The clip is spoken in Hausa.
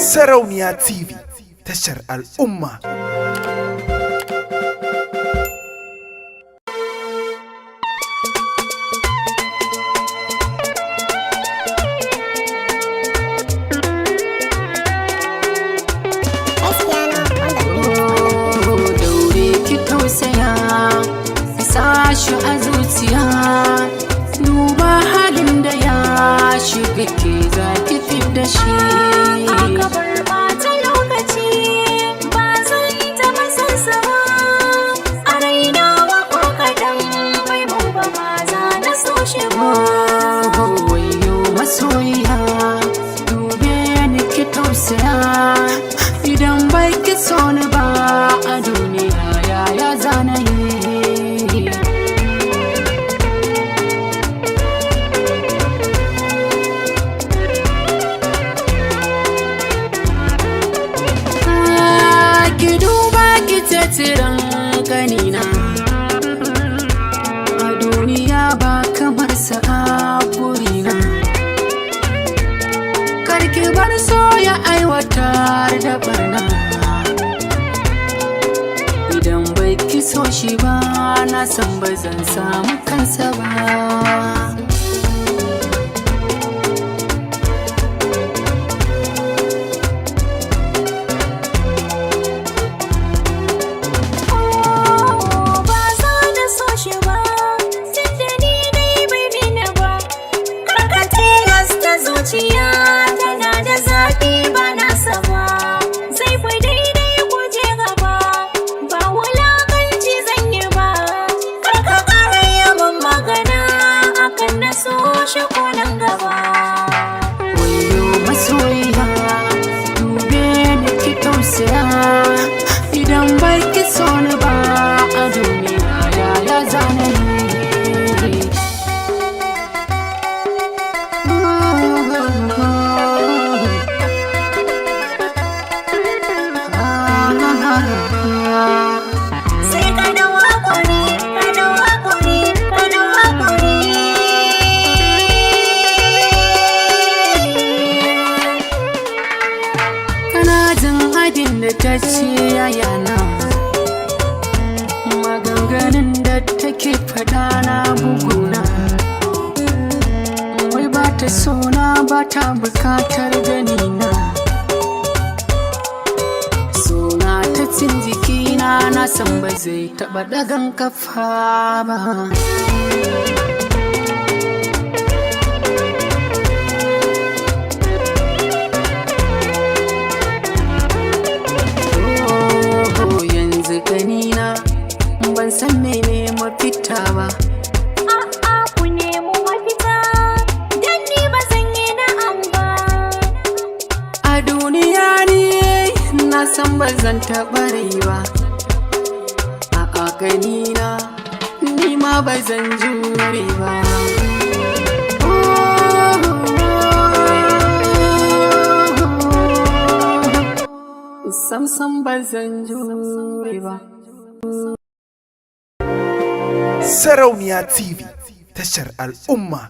Sarauniya TV, tashar al'umma. Sashi a zuciya, duba halin da ya shiga ke za ki fidda shi. Aka bar ɓata lokaci ba zan taɓa san sa ba, a raina wa ko kaɗan bai mu ba za na so shi ba. Wayo masoyiya, dube ni ki tausaya, idan bai ki so ni ba a duniya yaya zanayi. Tsiran kanina a duniya ba kamar sa a burina, karki bar so ya aiwatar da barna, idan bai ki so shi ba na san ba zan samu kansa ba. Zuciya tana da zafi ba na saba, zai fi daidai guje gaba, ba wulakanci zan yi ba, karka ƙara yawan magana akan na so shi ko nan gaba. Wayo masoyiya, dube ni ki tausaya, idan bai ki so ni ba a duniya yaya zanayi. Sai ka da waƙuri, ka da waƙuri, ka da waƙuri. Kana jin abin da ta ce yana, maganganun da take faɗa na buguna, wai ba ta sona ba ta bukatar ganina, sona ta cin jikina na san ba zai taɓa ɗagan kafa ba. Yanzu ganina ban san mene mafita ba. A'a ku nemo mafita, dan ni ba zan yi na'am ba. A duniya ni na san ba zan taɓa rai ba, a ganina ni ma ba zan jure ba. Sam ba zan jure ba. Sarauniya TV, tashar al'umma.